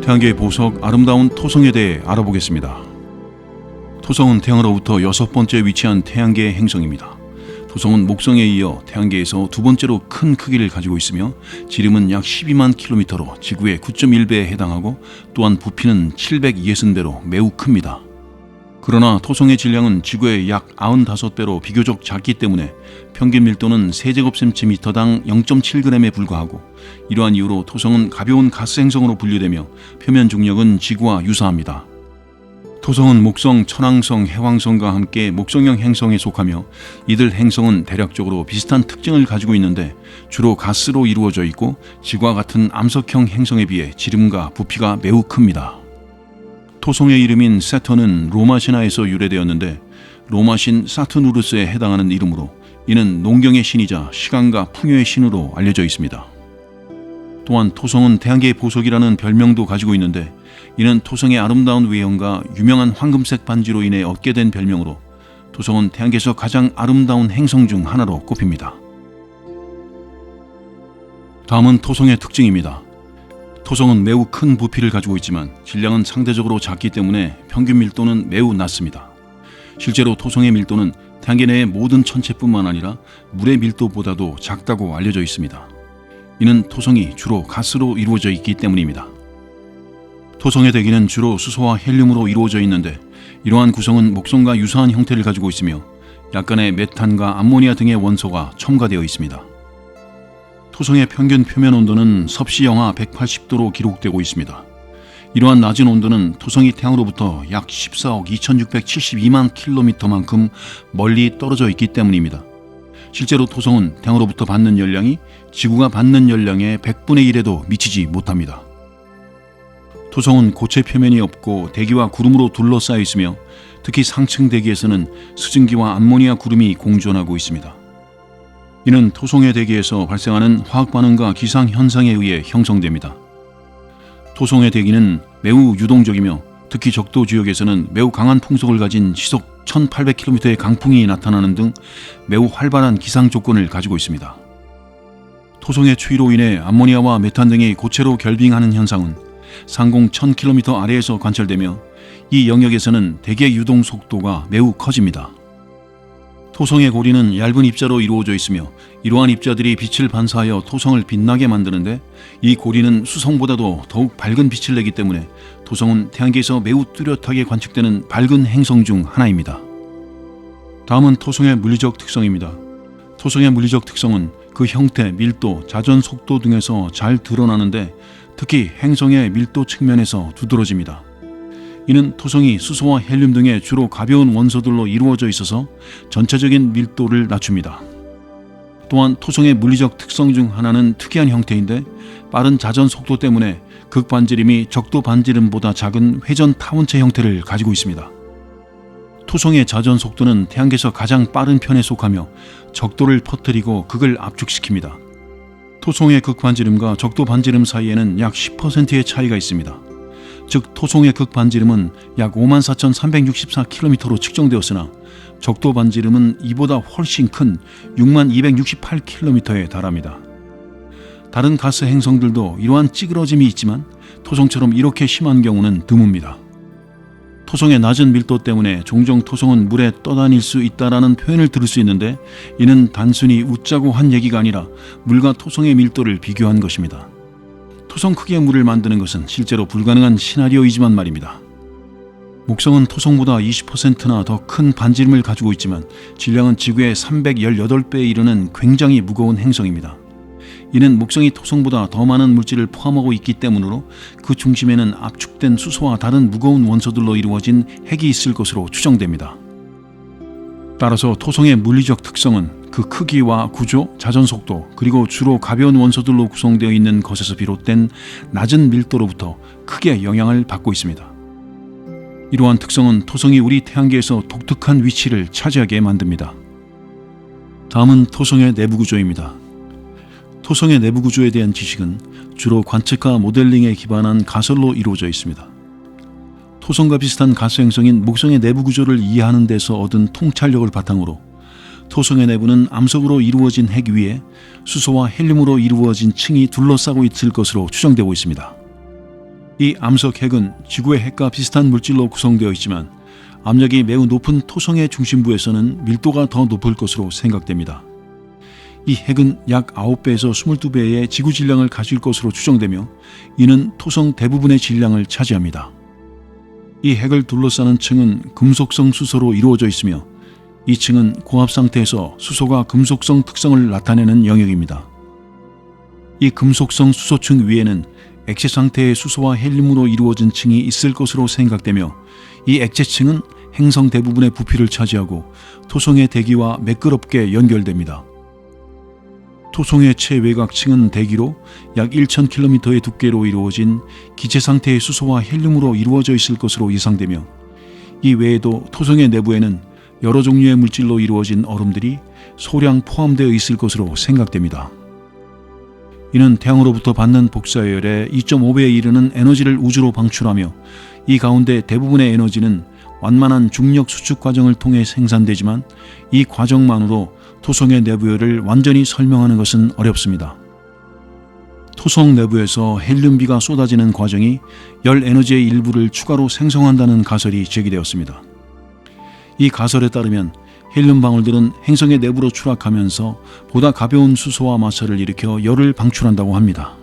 태양계의 보석 아름다운 토성에 대해 알아보겠습니다. 토성은 태양으로부터 6번째 위치한 태양계의 행성입니다. 토성은 목성에 이어 태양계에서 두 번째로 큰 크기를 가지고 있으며 지름은 약 12만 킬로미터로 지구의 9.1배에 해당하고 또한 부피는 760배로 매우 큽니다. 그러나 토성의 질량은 지구의 약 95배로 비교적 작기 때문에 평균 밀도는 세제곱센티미터당 0.7g에 불과하고 이러한 이유로 토성은 가벼운 가스 행성으로 분류되며 표면 중력은 지구와 유사합니다. 토성은 목성, 천왕성, 해왕성과 함께 목성형 행성에 속하며 이들 행성은 대략적으로 비슷한 특징을 가지고 있는데 주로 가스로 이루어져 있고 지구와 같은 암석형 행성에 비해 지름과 부피가 매우 큽니다. 토성의 이름인 세턴은 로마 신화에서 유래되었는데 로마 신 사투누르스에 해당하는 이름으로 이는 농경의 신이자 시간과 풍요의 신으로 알려져 있습니다. 또한 토성은 태양계의 보석이라는 별명도 가지고 있는데 이는 토성의 아름다운 외형과 유명한 황금색 반지로 인해 얻게 된 별명으로 토성은 태양계에서 가장 아름다운 행성 중 하나로 꼽힙니다. 다음은 토성의 특징입니다. 토성은 매우 큰 부피를 가지고 있지만 질량은 상대적으로 작기 때문에 평균 밀도는 매우 낮습니다. 실제로 토성의 밀도는 태양계 내의 모든 천체뿐만 아니라 물의 밀도보다도 작다고 알려져 있습니다. 이는 토성이 주로 가스로 이루어져 있기 때문입니다. 토성의 대기는 주로 수소와 헬륨으로 이루어져 있는데 이러한 구성은 목성과 유사한 형태를 가지고 있으며 약간의 메탄과 암모니아 등의 원소가 첨가되어 있습니다. 토성의 평균 표면 온도는 섭씨 영하 180도로 기록되고 있습니다. 이러한 낮은 온도는 토성이 태양으로부터 약 14억 2672만 킬로미터만큼 멀리 떨어져 있기 때문입니다. 실제로 토성은 태양으로부터 받는 열량이 지구가 받는 열량의 100분의 1에도 미치지 못합니다. 토성은 고체 표면이 없고 대기와 구름으로 둘러싸여 있으며 특히 상층 대기에서는 수증기와 암모니아 구름이 공존하고 있습니다. 이는 토성의 대기에서 발생하는 화학 반응과 기상 현상에 의해 형성됩니다. 토성의 대기는 매우 유동적이며 특히 적도 지역에서는 매우 강한 풍속을 가진 시속 1800km의 강풍이 나타나는 등 매우 활발한 기상 조건을 가지고 있습니다. 토성의 추위로 인해 암모니아와 메탄 등이 고체로 결빙하는 현상은 상공 1000km 아래에서 관찰되며 이 영역에서는 대기의 유동 속도가 매우 커집니다. 토성의 고리는 얇은 입자로 이루어져 있으며 이러한 입자들이 빛을 반사하여 토성을 빛나게 만드는데 이 고리는 수성보다도 더욱 밝은 빛을 내기 때문에 토성은 태양계에서 매우 뚜렷하게 관측되는 밝은 행성 중 하나입니다. 다음은 토성의 물리적 특성입니다. 토성의 물리적 특성은 그 형태, 밀도, 자전 속도 등에서 잘 드러나는데 특히 행성의 밀도 측면에서 두드러집니다. 이는 토성이 수소와 헬륨 등의 주로 가벼운 원소들로 이루어져 있어서 전체적인 밀도를 낮춥니다. 또한 토성의 물리적 특성 중 하나는 특이한 형태인데 빠른 자전 속도 때문에 극반지름이 적도 반지름보다 작은 회전 타원체 형태를 가지고 있습니다. 토성의 자전 속도는 태양계에서 가장 빠른 편에 속하며 적도를 퍼뜨리고 극을 압축시킵니다. 토성의 극반지름과 적도 반지름 사이에는 약 10%의 차이가 있습니다. 즉 토성의 극반지름은 약 54,364km로 측정되었으나 적도 반지름은 이보다 훨씬 큰 6268km에 달합니다. 다른 가스 행성들도 이러한 찌그러짐이 있지만 토성처럼 이렇게 심한 경우는 드뭅니다. 토성의 낮은 밀도 때문에 종종 토성은 물에 떠다닐 수 있다라는 표현을 들을 수 있는데 이는 단순히 웃자고 한 얘기가 아니라 물과 토성의 밀도를 비교한 것입니다. 토성 크기의 물을 만드는 것은 실제로 불가능한 시나리오이지만 말입니다. 목성은 토성보다 20%나 더 큰 반지름을 가지고 있지만 질량은 지구의 318배에 이르는 굉장히 무거운 행성입니다. 이는 목성이 토성보다 더 많은 물질을 포함하고 있기 때문으로 그 중심에는 압축된 수소와 다른 무거운 원소들로 이루어진 핵이 있을 것으로 추정됩니다. 따라서 토성의 물리적 특성은 그 크기와 구조, 자전 속도, 그리고 주로 가벼운 원소들로 구성되어 있는 것에서 비롯된 낮은 밀도로부터 크게 영향을 받고 있습니다. 이러한 특성은 토성이 우리 태양계에서 독특한 위치를 차지하게 만듭니다. 다음은 토성의 내부 구조입니다. 토성의 내부 구조에 대한 지식은 주로 관측과 모델링에 기반한 가설로 이루어져 있습니다. 토성과 비슷한 가스 행성인 목성의 내부 구조를 이해하는 데서 얻은 통찰력을 바탕으로 토성의 내부는 암석으로 이루어진 핵 위에 수소와 헬륨으로 이루어진 층이 둘러싸고 있을 것으로 추정되고 있습니다. 이 암석 핵은 지구의 핵과 비슷한 물질로 구성되어 있지만 압력이 매우 높은 토성의 중심부에서는 밀도가 더 높을 것으로 생각됩니다. 이 핵은 약 9배에서 22배의 지구 질량을 가질 것으로 추정되며 이는 토성 대부분의 질량을 차지합니다. 이 핵을 둘러싸는 층은 금속성 수소로 이루어져 있으며 이 층은 고압 상태에서 수소가 금속성 특성을 나타내는 영역입니다. 이 금속성 수소층 위에는 액체 상태의 수소와 헬륨으로 이루어진 층이 있을 것으로 생각되며 이 액체층은 행성 대부분의 부피를 차지하고 토성의 대기와 매끄럽게 연결됩니다. 토성의 최외곽층은 대기로 약 1000km의 두께로 이루어진 기체 상태의 수소와 헬륨으로 이루어져 있을 것으로 예상되며 이 외에도 토성의 내부에는 여러 종류의 물질로 이루어진 얼음들이 소량 포함되어 있을 것으로 생각됩니다. 이는 태양으로부터 받는 복사열의 2.5배에 이르는 에너지를 우주로 방출하며 이 가운데 대부분의 에너지는 완만한 중력 수축 과정을 통해 생산되지만 이 과정만으로 토성의 내부열을 완전히 설명하는 것은 어렵습니다. 토성 내부에서 헬륨비가 쏟아지는 과정이 열 에너지의 일부를 추가로 생성한다는 가설이 제기되었습니다. 이 가설에 따르면 헬륨 방울들은 행성의 내부로 추락하면서 보다 가벼운 수소와 마찰을 일으켜 열을 방출한다고 합니다.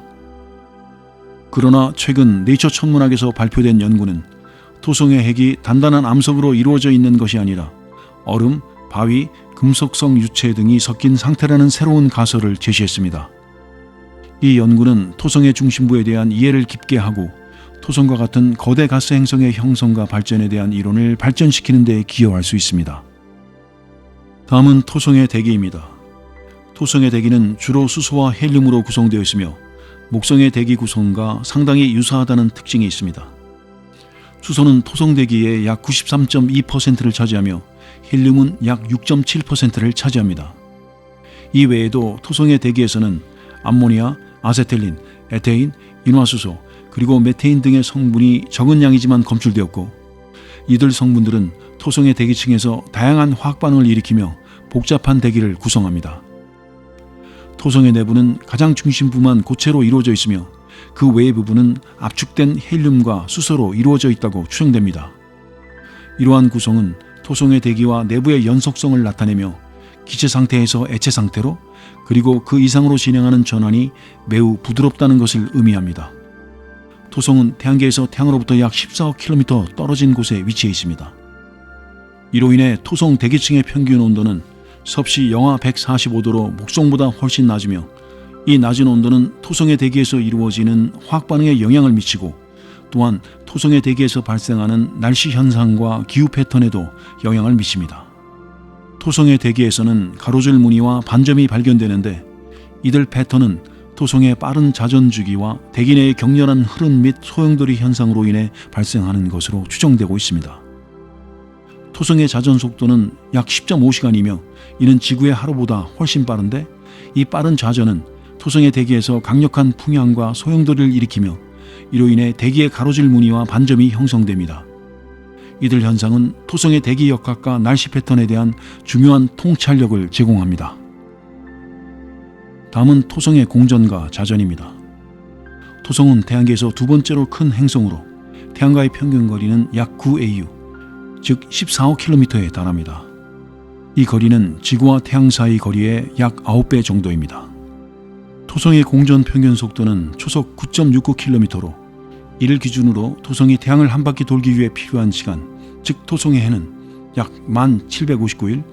그러나 최근 네이처 천문학에서 발표된 연구는 토성의 핵이 단단한 암석으로 이루어져 있는 것이 아니라 얼음, 바위, 금속성 유체 등이 섞인 상태라는 새로운 가설을 제시했습니다. 이 연구는 토성의 중심부에 대한 이해를 깊게 하고 토성과 같은 거대 가스 행성의 형성과 발전에 대한 이론을 발전시키는 데 기여할 수 있습니다. 다음은 토성의 대기입니다. 토성의 대기는 주로 수소와 헬륨으로 구성되어 있으며 목성의 대기 구성과 상당히 유사하다는 특징이 있습니다. 수소는 토성 대기의 약 93.2%를 차지하며 헬륨은 약 6.7%를 차지합니다. 이 외에도 토성의 대기에서는 암모니아, 아세틸린, 에테인, 인화수소, 그리고 메테인 등의 성분이 적은 양이지만 검출되었고 이들 성분들은 토성의 대기층에서 다양한 화학 반응을 일으키며 복잡한 대기를 구성합니다. 토성의 내부는 가장 중심부만 고체로 이루어져 있으며 그 외의 부분은 압축된 헬륨과 수소로 이루어져 있다고 추정됩니다. 이러한 구성은 토성의 대기와 내부의 연속성을 나타내며 기체 상태에서 액체 상태로 그리고 그 이상으로 진행하는 전환이 매우 부드럽다는 것을 의미합니다. 토성은 태양계에서 태양으로부터 약 14억 km 떨어진 곳에 위치해 있습니다. 이로 인해 토성 대기층의 평균 온도는 섭씨 영하 145도로 목성보다 훨씬 낮으며 이 낮은 온도는 토성의 대기에서 이루어지는 화학 반응에 영향을 미치고 또한 토성의 대기에서 발생하는 날씨 현상과 기후 패턴에도 영향을 미칩니다. 토성의 대기에서는 가로질 무늬와 반점이 발견되는데 이들 패턴은 토성의 빠른 자전 주기와 대기 내의 격렬한 흐름 및 소용돌이 현상으로 인해 발생하는 것으로 추정되고 있습니다. 토성의 자전 속도는 약 10.5시간이며 이는 지구의 하루보다 훨씬 빠른데 이 빠른 자전은 토성의 대기에서 강력한 풍향과 소용돌이를 일으키며 이로 인해 대기의 가로질 무늬와 반점이 형성됩니다. 이들 현상은 토성의 대기 역학과 날씨 패턴에 대한 중요한 통찰력을 제공합니다. 다음은 토성의 공전과 자전입니다. 토성은 태양계에서 두 번째로 큰 행성으로 태양과의 평균 거리는 약 9AU, 즉 14억 km에 달합니다. 이 거리는 지구와 태양 사이 거리의 약 9배 정도입니다. 토성의 공전 평균 속도는 초속 9.69km로 이를 기준으로 토성이 태양을 한 바퀴 돌기 위해 필요한 시간, 즉 토성의 해는 약 1759일,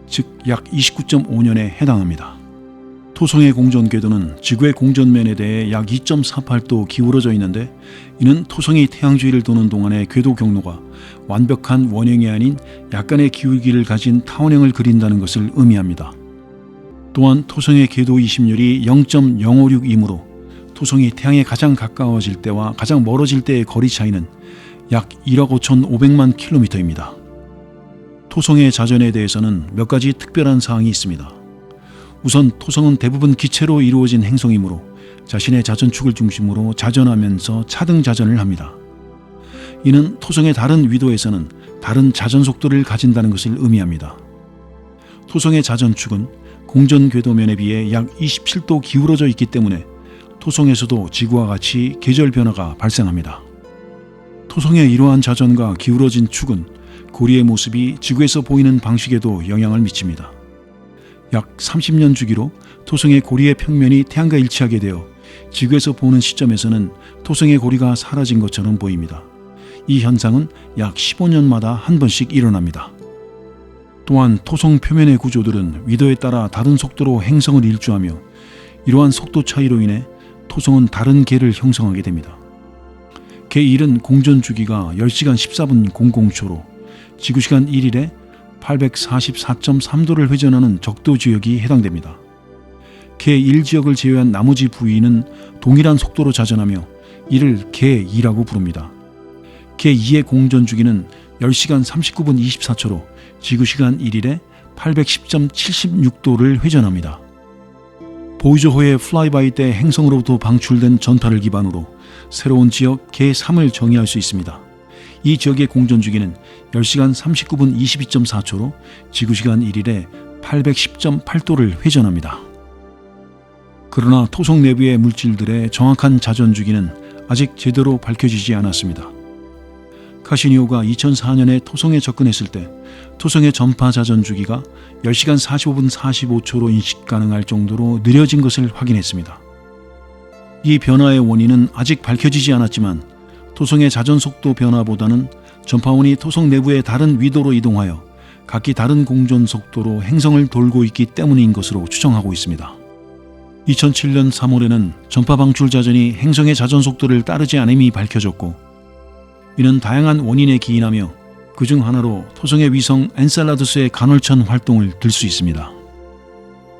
즉 약 29.5년에 해당합니다. 토성의 공전 궤도는 지구의 공전면에 대해 약 2.48도 기울어져 있는데 이는 토성이 태양 주위를 도는 동안의 궤도 경로가 완벽한 원형이 아닌 약간의 기울기를 가진 타원형을 그린다는 것을 의미합니다. 또한 토성의 궤도 이심률이 0.056이므로 토성이 태양에 가장 가까워질 때와 가장 멀어질 때의 거리 차이는 약 1억 5,500만 km입니다. 토성의 자전에 대해서는 몇 가지 특별한 사항이 있습니다. 우선 토성은 대부분 기체로 이루어진 행성이므로 자신의 자전축을 중심으로 자전하면서 차등 자전을 합니다. 이는 토성의 다른 위도에서는 다른 자전 속도를 가진다는 것을 의미합니다. 토성의 자전축은 공전 궤도면에 비해 약 27도 기울어져 있기 때문에 토성에서도 지구와 같이 계절 변화가 발생합니다. 토성의 이러한 자전과 기울어진 축은 고리의 모습이 지구에서 보이는 방식에도 영향을 미칩니다. 약 30년 주기로 토성의 고리의 평면이 태양과 일치하게 되어 지구에서 보는 시점에서는 토성의 고리가 사라진 것처럼 보입니다. 이 현상은 약 15년마다 한 번씩 일어납니다. 또한 토성 표면의 구조들은 위도에 따라 다른 속도로 행성을 일주하며 이러한 속도 차이로 인해 토성은 다른 계를 형성하게 됩니다. 계 1은 공전 주기가 10시간 14분 00초로 지구시간 1일에 844.3도를 회전하는 적도 지역이 해당됩니다. 계 1지역을 제외한 나머지 부위는 동일한 속도로 자전하며 이를 계 2라고 부릅니다. 계 2의 공전 주기는 10시간 39분 24초로 지구시간 1일에 810.76도를 회전합니다. 보이저호의 플라이바이 때 행성으로부터 방출된 전파를 기반으로 새로운 지역 계 3을 정의할 수 있습니다. 이 지역의 공전 주기는 10시간 39분 22.4초로 지구시간 1일에 810.8도를 회전합니다. 그러나 토성 내부의 물질들의 정확한 자전 주기는 아직 제대로 밝혀지지 않았습니다. 카시니오가 2004년에 토성에 접근했을 때 토성의 전파 자전 주기가 10시간 45분 45초로 인식 가능할 정도로 느려진 것을 확인했습니다. 이 변화의 원인은 아직 밝혀지지 않았지만 토성의 자전 속도 변화보다는 전파원이 토성 내부의 다른 위도로 이동하여 각기 다른 공전 속도로 행성을 돌고 있기 때문인 것으로 추정하고 있습니다. 2007년 3월에는 전파 방출 자전이 행성의 자전 속도를 따르지 않음이 밝혀졌고 이는 다양한 원인에 기인하며 그중 하나로 토성의 위성 엔셀라두스의 간헐천 활동을 들 수 있습니다.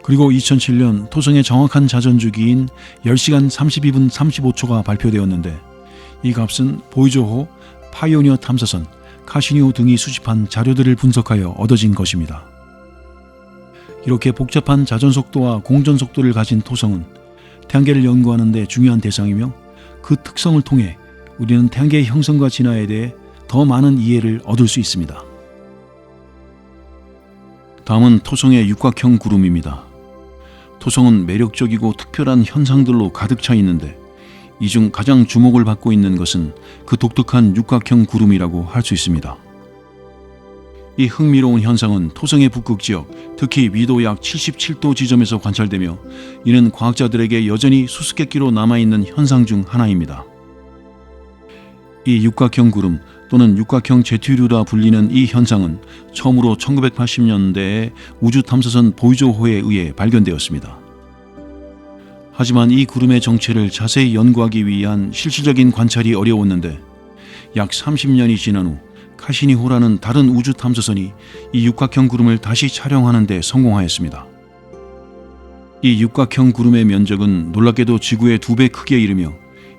그리고 2007년 토성의 정확한 자전 주기인 10시간 32분 35초가 발표되었는데 이 값은 보이저호, 파이오니어 탐사선, 카시니오 등이 수집한 자료들을 분석하여 얻어진 것입니다. 이렇게 복잡한 자전 속도와 공전 속도를 가진 토성은 태양계를 연구하는 데 중요한 대상이며 그 특성을 통해 우리는 태양계의 형성과 진화에 대해 더 많은 이해를 얻을 수 있습니다. 다음은 토성의 육각형 구름입니다. 토성은 매력적이고 특별한 현상들로 가득 차 있는데 이 중 가장 주목을 받고 있는 것은 그 독특한 육각형 구름이라고 할 수 있습니다. 이 흥미로운 현상은 토성의 북극 지역, 특히 위도 약 77도 지점에서 관찰되며 이는 과학자들에게 여전히 수수께끼로 남아있는 현상 중 하나입니다. 이 육각형 구름 또는 육각형 제트류라 불리는 이 현상은 처음으로 1980년대에 우주탐사선 보이저호에 의해 발견되었습니다. 하지만 이 구름의 정체를 자세히 연구하기 위한 실질적인 관찰이 어려웠는데 약 30년이 지난 후 카시니호라는 다른 우주탐사선이 이 육각형 구름을 다시 촬영하는 데 성공하였습니다. 이 육각형 구름의 면적은 놀랍게도 지구의 2배 크기에 이르며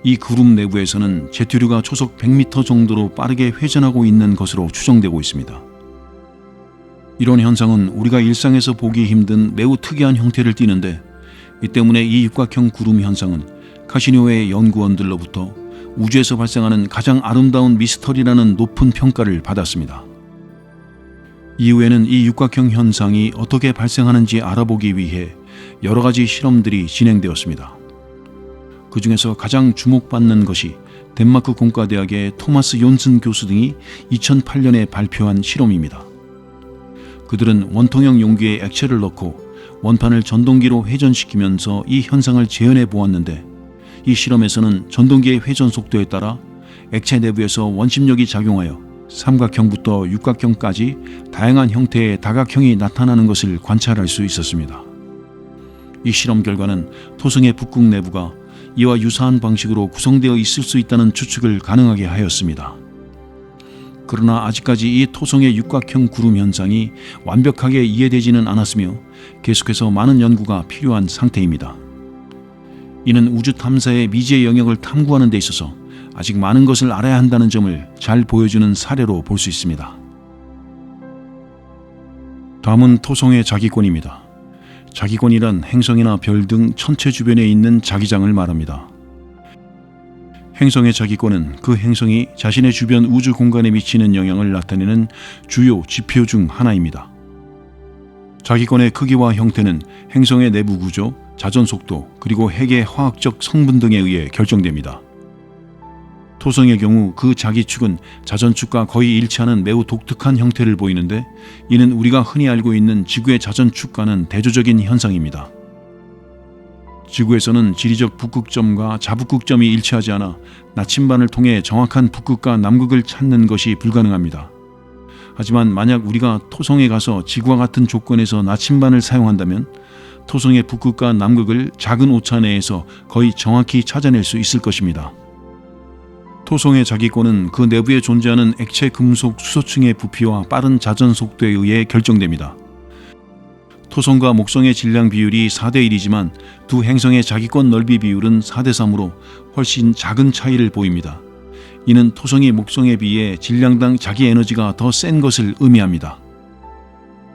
이 구름 내부에서는 제트류가 초속 100m 정도로 빠르게 회전하고 있는 것으로 추정되고 있습니다. 이런 현상은 우리가 일상에서 보기 힘든 매우 특이한 형태를 띠는데 이 때문에 이 육각형 구름 현상은 카시니호의 연구원들로부터 우주에서 발생하는 가장 아름다운 미스터리라는 높은 평가를 받았습니다. 이후에는 이 육각형 현상이 어떻게 발생하는지 알아보기 위해 여러 가지 실험들이 진행되었습니다. 그 중에서 가장 주목받는 것이 덴마크 공과대학의 토마스 욘슨 교수 등이 2008년에 발표한 실험입니다. 그들은 원통형 용기에 액체를 넣고 원판을 전동기로 회전시키면서 이 현상을 재현해 보았는데 이 실험에서는 전동기의 회전 속도에 따라 액체 내부에서 원심력이 작용하여 삼각형부터 육각형까지 다양한 형태의 다각형이 나타나는 것을 관찰할 수 있었습니다. 이 실험 결과는 토성의 북극 내부가 이와 유사한 방식으로 구성되어 있을 수 있다는 추측을 가능하게 하였습니다. 그러나 아직까지 이 토성의 육각형 구름 현상이 완벽하게 이해되지는 않았으며 계속해서 많은 연구가 필요한 상태입니다. 이는 우주 탐사의 미지의 영역을 탐구하는 데 있어서 아직 많은 것을 알아야 한다는 점을 잘 보여주는 사례로 볼 수 있습니다. 다음은 토성의 자기권입니다. 자기권이란 행성이나 별 등 천체 주변에 있는 자기장을 말합니다. 행성의 자기권은 그 행성이 자신의 주변 우주 공간에 미치는 영향을 나타내는 주요 지표 중 하나입니다. 자기권의 크기와 형태는 행성의 내부 구조, 자전 속도, 그리고 핵의 화학적 성분 등에 의해 결정됩니다. 토성의 경우 그 자기축은 자전축과 거의 일치하는 매우 독특한 형태를 보이는데, 이는 우리가 흔히 알고 있는 지구의 자전축과는 대조적인 현상입니다. 지구에서는 지리적 북극점과 자북극점이 일치하지 않아 나침반을 통해 정확한 북극과 남극을 찾는 것이 불가능합니다. 하지만 만약 우리가 토성에 가서 지구와 같은 조건에서 나침반을 사용한다면 토성의 북극과 남극을 작은 오차 내에서 거의 정확히 찾아낼 수 있을 것입니다. 토성의 자기권은 그 내부에 존재하는 액체 금속 수소층의 부피와 빠른 자전 속도에 의해 결정됩니다. 토성과 목성의 질량 비율이 4대1이지만 두 행성의 자기권 넓이 비율은 4대3으로 훨씬 작은 차이를 보입니다. 이는 토성이 목성에 비해 질량당 자기 에너지가 더 센 것을 의미합니다.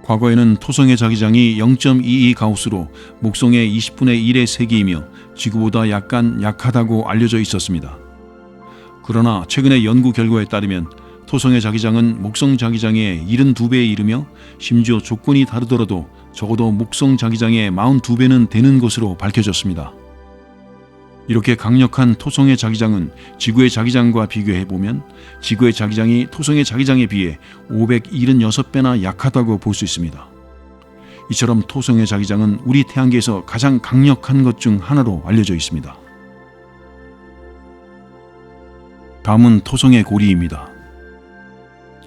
과거에는 토성의 자기장이 0.22 가우스로 목성의 20분의 1의 세기이며 지구보다 약간 약하다고 알려져 있었습니다. 그러나 최근의 연구 결과에 따르면 토성의 자기장은 목성 자기장의 72배에 이르며 심지어 조건이 다르더라도 적어도 목성 자기장의 42배는 되는 것으로 밝혀졌습니다. 이렇게 강력한 토성의 자기장은 지구의 자기장과 비교해보면 지구의 자기장이 토성의 자기장에 비해 576배나 약하다고 볼 수 있습니다. 이처럼 토성의 자기장은 우리 태양계에서 가장 강력한 것 중 하나로 알려져 있습니다. 다음은 토성의 고리입니다.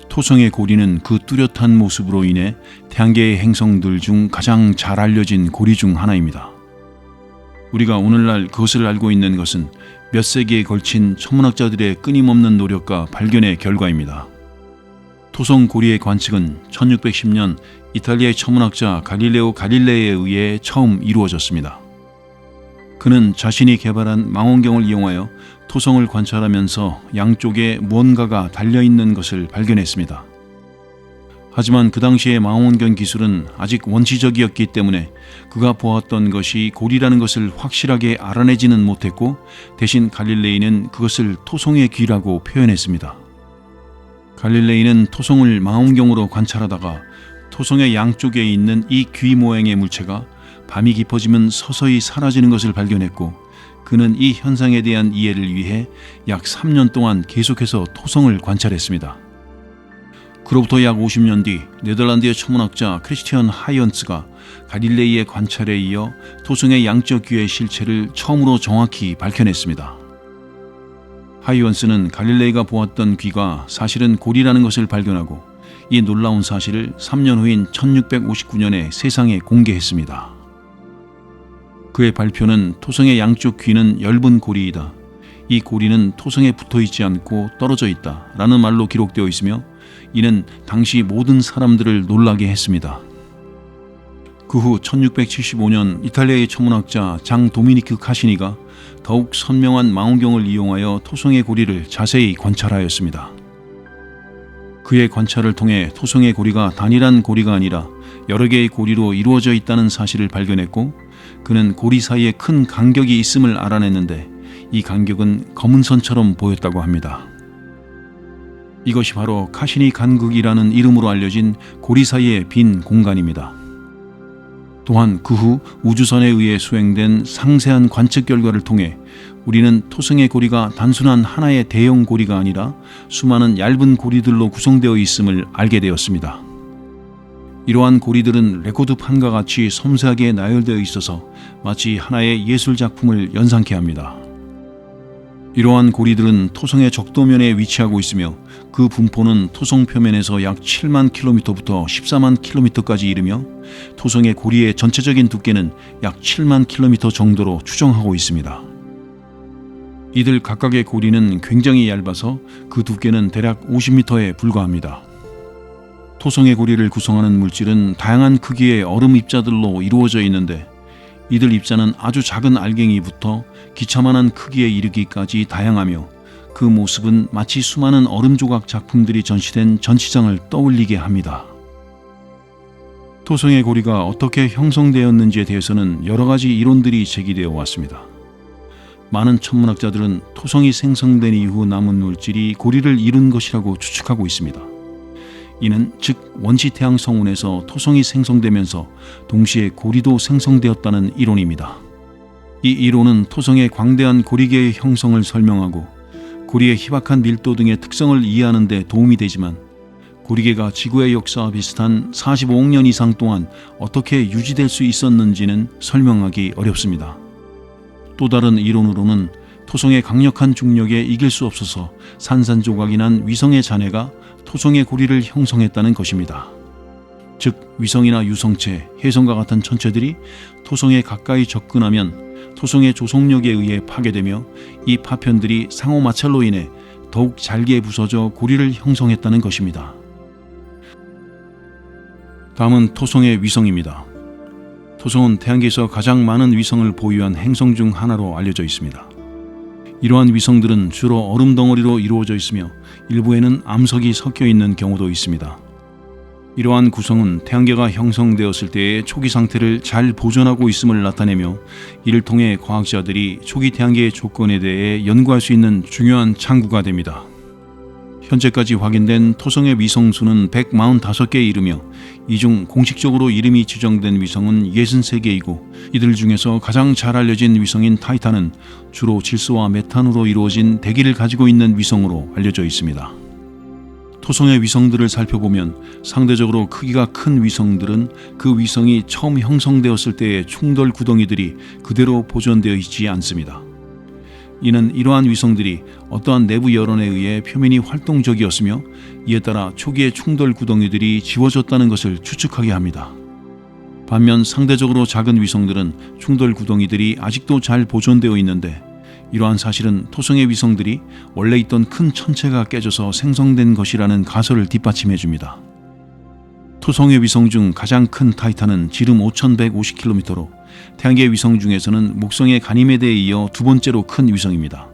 토성의 고리는 그 뚜렷한 모습으로 인해 태양계의 행성들 중 가장 잘 알려진 고리 중 하나입니다. 우리가 오늘날 그것을 알고 있는 것은 몇 세기에 걸친 천문학자들의 끊임없는 노력과 발견의 결과입니다. 토성 고리의 관측은 1610년 이탈리아의 천문학자 갈릴레오 갈릴레이에 의해 처음 이루어졌습니다. 그는 자신이 개발한 망원경을 이용하여 토성을 관찰하면서 양쪽에 무언가가 달려있는 것을 발견했습니다. 하지만 그 당시의 망원경 기술은 아직 원시적이었기 때문에 그가 보았던 것이 고리라는 것을 확실하게 알아내지는 못했고, 대신 갈릴레이는 그것을 토성의 귀라고 표현했습니다. 갈릴레이는 토성을 망원경으로 관찰하다가 토성의 양쪽에 있는 이 귀 모양의 물체가 밤이 깊어지면 서서히 사라지는 것을 발견했고, 그는 이 현상에 대한 이해를 위해 약 3년 동안 계속해서 토성을 관찰했습니다. 그로부터 약 50년 뒤 네덜란드의 천문학자 크리스티안 하이언스가 갈릴레이의 관찰에 이어 토성의 양쪽 귀의 실체를 처음으로 정확히 밝혀냈습니다. 하이언스는 갈릴레이가 보았던 귀가 사실은 고리라는 것을 발견하고, 이 놀라운 사실을 3년 후인 1659년에 세상에 공개했습니다. 그의 발표는 토성의 양쪽 귀는 엷은 고리이다, 이 고리는 토성에 붙어있지 않고 떨어져 있다 라는 말로 기록되어 있으며, 이는 당시 모든 사람들을 놀라게 했습니다. 그 후 1675년 이탈리아의 천문학자 장 도미니크 카시니가 더욱 선명한 망원경을 이용하여 토성의 고리를 자세히 관찰하였습니다. 그의 관찰을 통해 토성의 고리가 단일한 고리가 아니라 여러 개의 고리로 이루어져 있다는 사실을 발견했고, 그는 고리 사이에 큰 간격이 있음을 알아냈는데 이 간격은 검은 선처럼 보였다고 합니다. 이것이 바로 카시니 간극이라는 이름으로 알려진 고리 사이의 빈 공간입니다. 또한 그 후 우주선에 의해 수행된 상세한 관측 결과를 통해 우리는 토성의 고리가 단순한 하나의 대형 고리가 아니라 수많은 얇은 고리들로 구성되어 있음을 알게 되었습니다. 이러한 고리들은 레코드판과 같이 섬세하게 나열되어 있어서 마치 하나의 예술 작품을 연상케 합니다. 이러한 고리들은 토성의 적도면에 위치하고 있으며 그 분포는 토성 표면에서 약 7만 킬로미터부터 14만 킬로미터까지 이르며 토성의 고리의 전체적인 두께는 약 7만 킬로미터 정도로 추정하고 있습니다. 이들 각각의 고리는 굉장히 얇아서 그 두께는 대략 50m에 불과합니다. 토성의 고리를 구성하는 물질은 다양한 크기의 얼음 입자들로 이루어져 있는데, 이들 입자는 아주 작은 알갱이부터 기차만한 크기에 이르기까지 다양하며 그 모습은 마치 수많은 얼음 조각 작품들이 전시된 전시장을 떠올리게 합니다. 토성의 고리가 어떻게 형성되었는지에 대해서는 여러 가지 이론들이 제기되어 왔습니다. 많은 천문학자들은 토성이 생성된 이후 남은 물질이 고리를 이룬 것이라고 추측하고 있습니다. 이는 즉 원시 태양 성운에서 토성이 생성되면서 동시에 고리도 생성되었다는 이론입니다. 이 이론은 토성의 광대한 고리계의 형성을 설명하고 고리의 희박한 밀도 등의 특성을 이해하는 데 도움이 되지만 고리계가 지구의 역사와 비슷한 45억 년 이상 동안 어떻게 유지될 수 있었는지는 설명하기 어렵습니다. 또 다른 이론으로는 토성의 강력한 중력에 이길 수 없어서 산산조각이 난 위성의 잔해가 토성의 고리를 형성했다는 것입니다. 즉 위성이나 유성체, 혜성과 같은 천체들이 토성에 가까이 접근하면 토성의 조속력에 의해 파괴되며 이 파편들이 상호 마찰로 인해 더욱 잘게 부서져 고리를 형성했다는 것입니다. 다음은 토성의 위성입니다. 토성은 태양계에서 가장 많은 위성을 보유한 행성 중 하나로 알려져 있습니다. 이러한 위성들은 주로 얼음 덩어리로 이루어져 있으며 일부에는 암석이 섞여 있는 경우도 있습니다. 이러한 구성은 태양계가 형성되었을 때의 초기 상태를 잘 보존하고 있음을 나타내며 이를 통해 과학자들이 초기 태양계의 조건에 대해 연구할 수 있는 중요한 창구가 됩니다. 현재까지 확인된 토성의 위성 수는 145개에 이르며 이 중 공식적으로 이름이 지정된 위성은 63개이고 이들 중에서 가장 잘 알려진 위성인 타이탄은 주로 질소와 메탄으로 이루어진 대기를 가지고 있는 위성으로 알려져 있습니다. 토성의 위성들을 살펴보면 상대적으로 크기가 큰 위성들은 그 위성이 처음 형성되었을 때의 충돌 구덩이들이 그대로 보존되어 있지 않습니다. 이는 이러한 위성들이 어떠한 내부 여론에 의해 표면이 활동적이었으며 이에 따라 초기의 충돌 구덩이들이 지워졌다는 것을 추측하게 합니다. 반면 상대적으로 작은 위성들은 충돌 구덩이들이 아직도 잘 보존되어 있는데 이러한 사실은 토성의 위성들이 원래 있던 큰 천체가 깨져서 생성된 것이라는 가설을 뒷받침해 줍니다. 토성의 위성 중 가장 큰 타이탄은 지름 5,150km로 태양계 위성 중에서는 목성의 가니메데에 이어 두 번째로 큰 위성입니다.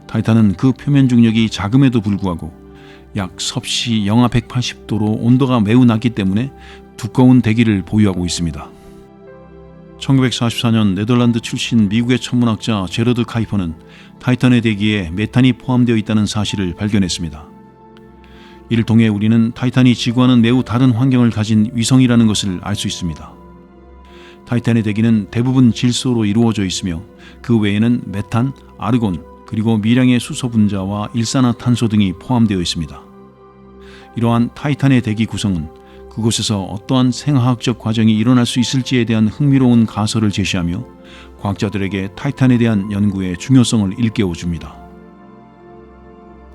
타이탄은 그 표면 중력이 작음에도 불구하고 약 섭씨 영하 180도로 온도가 매우 낮기 때문에 두꺼운 대기를 보유하고 있습니다. 1944년 네덜란드 출신 미국의 천문학자 제러드 카이퍼는 타이탄의 대기에 메탄이 포함되어 있다는 사실을 발견했습니다. 이를 통해 우리는 타이탄이 지구와는 매우 다른 환경을 가진 위성이라는 것을 알 수 있습니다. 타이탄의 대기는 대부분 질소로 이루어져 있으며 그 외에는 메탄, 아르곤, 그리고 미량의 수소 분자와 일산화탄소 등이 포함되어 있습니다. 이러한 타이탄의 대기 구성은 그곳에서 어떠한 생화학적 과정이 일어날 수 있을지에 대한 흥미로운 가설을 제시하며 과학자들에게 타이탄에 대한 연구의 중요성을 일깨워줍니다.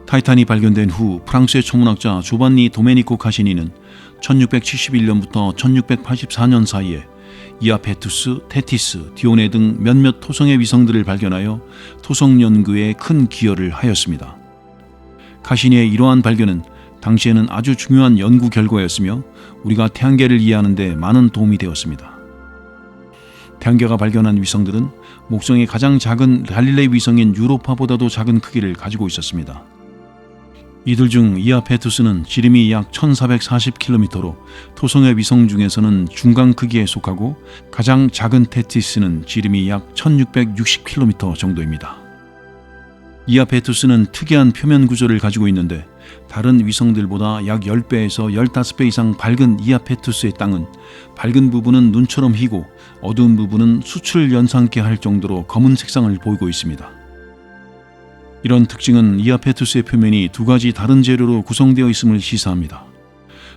타이탄이 발견된 후 프랑스의 천문학자 조반니 도메니코 카시니는 1671년부터 1684년 사이에 이아페투스, 테티스, 디오네 등 몇몇 토성의 위성들을 발견하여 토성 연구에 큰 기여를 하였습니다. 카시니의 이러한 발견은 당시에는 아주 중요한 연구 결과였으며 우리가 태양계를 이해하는 데 많은 도움이 되었습니다. 태양계가 발견한 위성들은 목성의 가장 작은 갈릴레이 위성인 유로파보다도 작은 크기를 가지고 있었습니다. 이들 중 이아페투스는 지름이 약 1440km로 토성의 위성 중에서는 중간 크기에 속하고 가장 작은 테티스는 지름이 약 1660km 정도입니다. 이아페투스는 특이한 표면 구조를 가지고 있는데 다른 위성들보다 약 10배에서 15배 이상 밝은 이아페투스의 땅은 밝은 부분은 눈처럼 희고 어두운 부분은 수출 연상케 할 정도로 검은 색상을 보이고 있습니다. 이런 특징은 이아페투스의 표면이 두 가지 다른 재료로 구성되어 있음을 시사합니다.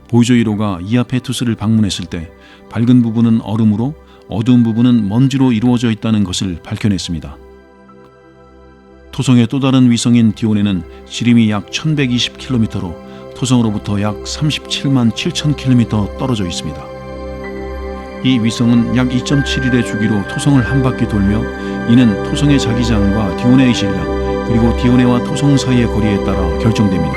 보이조 1호가 이아페투스를 방문했을 때 밝은 부분은 얼음으로 어두운 부분은 먼지로 이루어져 있다는 것을 밝혀냈습니다. 토성의 또 다른 위성인 디오네는 지름이 약 1120km로 토성으로부터 약 37만 7천 km 떨어져 있습니다. 이 위성은 약 2.7일의 주기로 토성을 한 바퀴 돌며 이는 토성의 자기장과 디오네의 질량 그리고 디오네와 토성 사이의 거리에 따라 결정됩니다.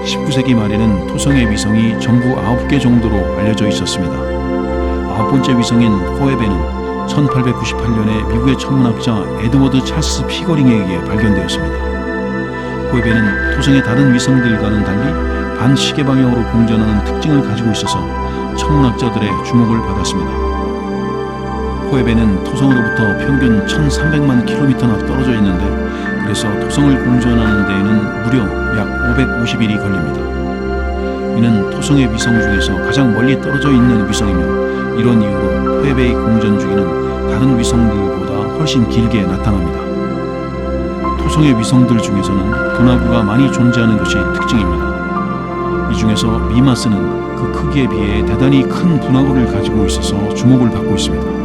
19세기 말에는 토성의 위성이 전부 9개 정도로 알려져 있었습니다. 9번째 위성인 포에베는 1898년에 미국의 천문학자 에드워드 찰스 피거링에 의해 발견되었습니다. 포에베는 토성의 다른 위성들과는 달리 반시계 방향으로 공전하는 특징을 가지고 있어서 천문학자들의 주목을 받았습니다. 포에베는 토성으로부터 평균 1300만 km나 떨어져 있는데 그래서 토성을 공전하는 데에는 무려 약 550일이 걸립니다. 이는 토성의 위성 중에서 가장 멀리 떨어져 있는 위성이며 이런 이유로 포에베의 공전 주기는 다른 위성들보다 훨씬 길게 나타납니다. 토성의 위성들 중에서는 분화구가 많이 존재하는 것이 특징입니다. 이 중에서 미마스는 그 크기에 비해 대단히 큰 분화구를 가지고 있어서 주목을 받고 있습니다.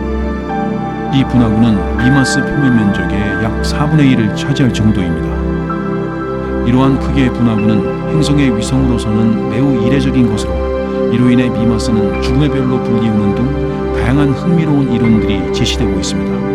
이 분화구는 미마스 표면 면적의 약 4분의 1을 차지할 정도입니다. 이러한 크기의 분화구는 행성의 위성으로서는 매우 이례적인 것으로, 이로 인해 미마스는 죽음의 별로 불리우는 등 다양한 흥미로운 이론들이 제시되고 있습니다.